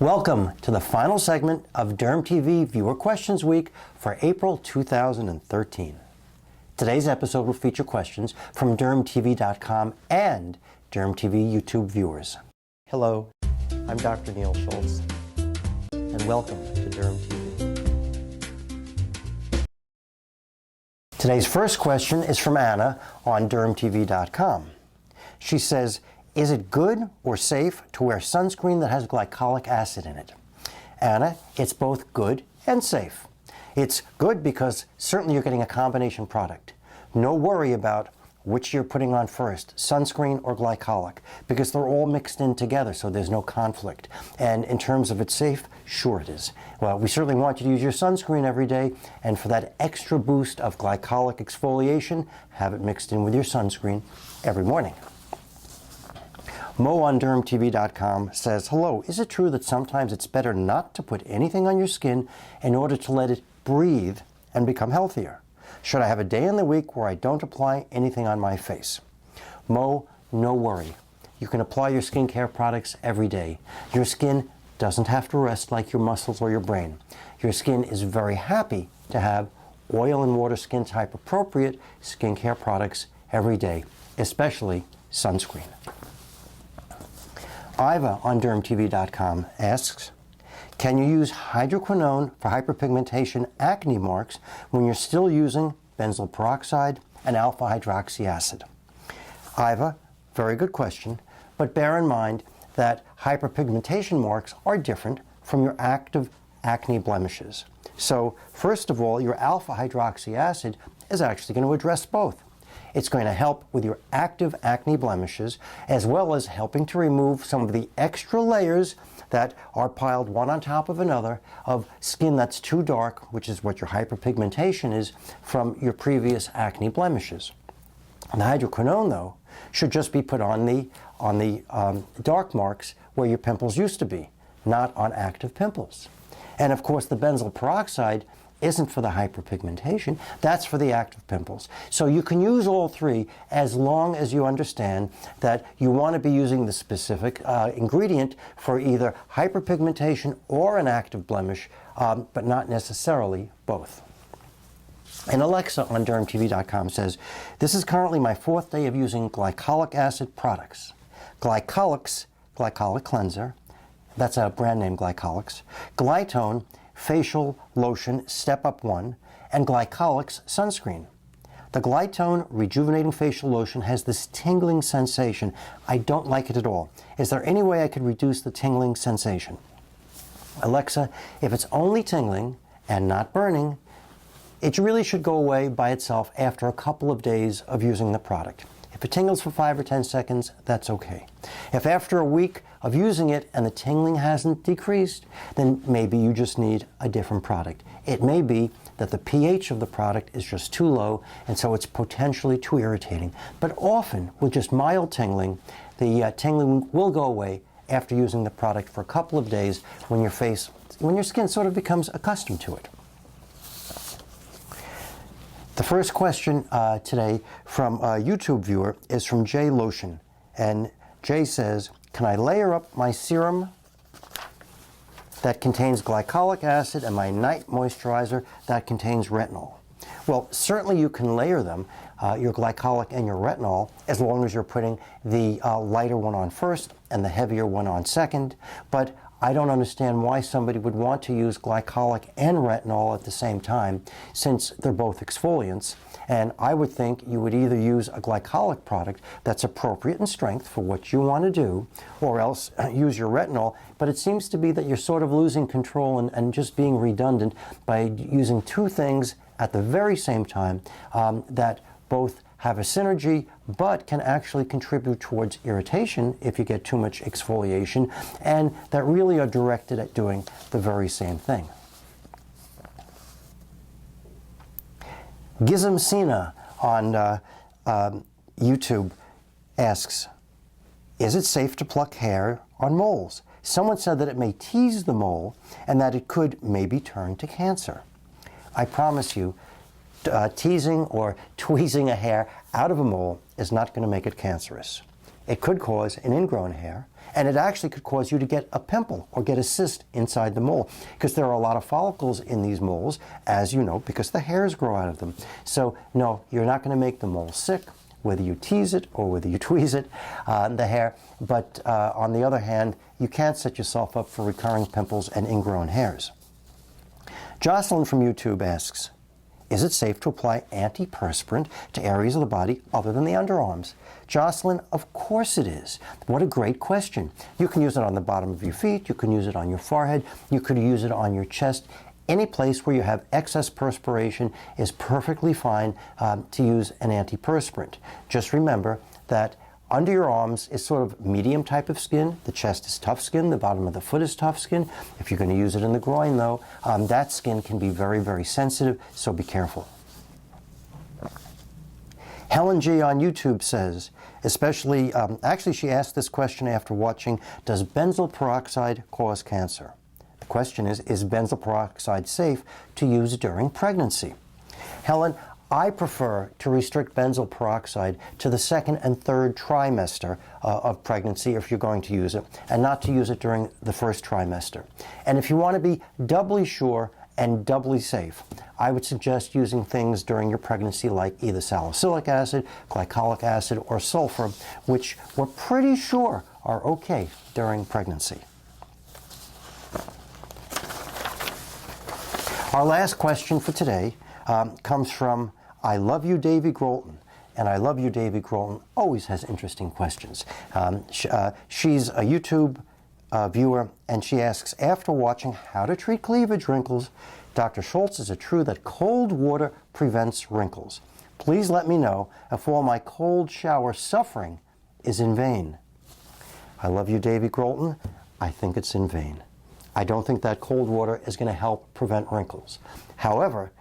Welcome to the final segment of DermTV Viewer Questions Week for April 2013. Today's episode will feature questions from DermTV.com and DermTV YouTube viewers. Hello, I'm Dr. Neil Schultz, and welcome to DermTV. Today's first question is from Anna on DermTV.com. She says, is it good or safe to wear sunscreen that has glycolic acid in it? Anna, it's both good and safe. It's good because certainly you're getting a combination product. No worry about which you're putting on first, sunscreen or glycolic, because they're all mixed in together, so there's no conflict. And in terms of it's safe, sure it is. Well, we certainly want you to use your sunscreen every day, and for that extra boost of glycolic exfoliation, have it mixed in with your sunscreen every morning. Mo on DermTV.com says, hello, is it true that sometimes it's better not to put anything on your skin in order to let it breathe and become healthier? Should I have a day in the week where I don't apply anything on my face? Mo, no worry. You can apply your skincare products every day. Your skin doesn't have to rest like your muscles or your brain. Your skin is very happy to have oil and water skin type appropriate skincare products every day, especially sunscreen. Iva on DermTV.com asks, can you use hydroquinone for hyperpigmentation acne marks when you're still using benzoyl peroxide and alpha hydroxy acid? Iva, very good question, but bear in mind that hyperpigmentation marks are different from your active acne blemishes. So first of all, your alpha hydroxy acid is actually going to address both. It's going to help with your active acne blemishes, as well as helping to remove some of the extra layers that are piled one on top of another of skin that's too dark, which is what your hyperpigmentation is, from your previous acne blemishes. And the hydroquinone, though, should just be put on the dark marks where your pimples used to be, not on active pimples. And of course, the benzoyl peroxide isn't for the hyperpigmentation, that's for the active pimples. So you can use all three as long as you understand that you want to be using the specific ingredient for either hyperpigmentation or an active blemish, but not necessarily both. And Alexa on DermTV.com says, this is currently my 4th day of using glycolic acid products. Glycolics, glycolic cleanser, that's a brand name, Glycolics, Glytone, facial lotion Step Up 1, and Glycolics sunscreen. The Glytone rejuvenating facial lotion has this tingling sensation. I don't like it at all. Is there any way I could reduce the tingling sensation? Alexa, if it's only tingling and not burning, it really should go away by itself after a couple of days of using the product. If it tingles for 5 or 10 seconds, that's okay. If after a week of using it and the tingling hasn't decreased, then maybe you just need a different product. It may be that the pH of the product is just too low, and so it's potentially too irritating. But often, with just mild tingling, the tingling will go away after using the product for a couple of days when your skin sort of becomes accustomed to it. The first question today from a YouTube viewer is from Jay Lotion, and Jay says, can I layer up my serum that contains glycolic acid and my night moisturizer that contains retinol? Well, certainly you can layer them, your glycolic and your retinol, as long as you're putting the lighter one on first and the heavier one on second, but I don't understand why somebody would want to use glycolic and retinol at the same time, since they're both exfoliants. And I would think you would either use a glycolic product that's appropriate in strength for what you want to do, or else use your retinol. But it seems to be that you're sort of losing control and just being redundant by using two things at the very same time that both have a synergy, but can actually contribute towards irritation if you get too much exfoliation, and that really are directed at doing the very same thing. Gizem Sina on YouTube asks, is it safe to pluck hair on moles? Someone said that it may tease the mole and that it could maybe turn to cancer. I promise you, teasing or tweezing a hair out of a mole is not going to make it cancerous. It could cause an ingrown hair, And it actually could cause you to get a pimple or get a cyst inside the mole, because there are a lot of follicles in these moles, as you know, because the hairs grow out of them. So no, you're not going to make the mole sick, whether you tease it or whether you tweeze it, the hair. But on the other hand, you can't set yourself up for recurring pimples and ingrown hairs. Jocelyn from YouTube asks, is it safe to apply antiperspirant to areas of the body other than the underarms? Jocelyn, of course it is. What a great question. You can use it on the bottom of your feet, you can use it on your forehead, you could use it on your chest. Any place where you have excess perspiration is perfectly fine to use an antiperspirant. Just remember that under your arms is sort of medium type of skin. The chest is tough skin. The bottom of the foot is tough skin. If you're going to use it in the groin, though, that skin can be very, very sensitive, so be careful. Helen G. on YouTube says, especially, actually she asked this question after watching, does benzoyl peroxide cause cancer? The question is benzoyl peroxide safe to use during pregnancy? Helen, I prefer to restrict benzoyl peroxide to the second and third trimester of pregnancy if you're going to use it, and not to use it during the first trimester. And if you want to be doubly sure and doubly safe, I would suggest using things during your pregnancy like either salicylic acid, glycolic acid, or sulfur, which we're pretty sure are okay during pregnancy. Our last question for today comes from I Love You, Davy Grolton. And I Love You, Davy Grolton always has interesting questions. She's a YouTube viewer, and she asks, after watching How to Treat Cleavage Wrinkles, Dr. Schultz, is it true that cold water prevents wrinkles? Please let me know if all my cold shower suffering is in vain. I Love You, Davy Grolton. I think it's in vain. I don't think that cold water is going to help prevent wrinkles. However,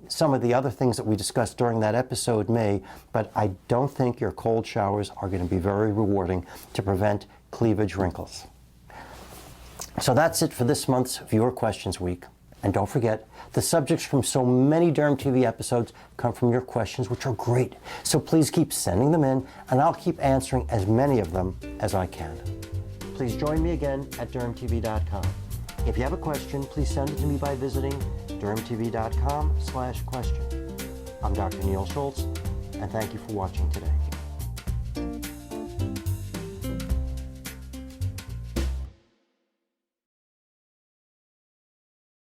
some of the other things that we discussed during that episode may, but I don't think your cold showers are going to be very rewarding to prevent cleavage wrinkles. So that's it for this month's Viewer Questions Week. And don't forget, the subjects from so many DermTV episodes come from your questions, which are great. So please keep sending them in, and I'll keep answering as many of them as I can. Please join me again at DermTV.com. If you have a question, please send it to me by visiting DermTV.com/question. I'm Dr. Neil Schultz, and thank you for watching today.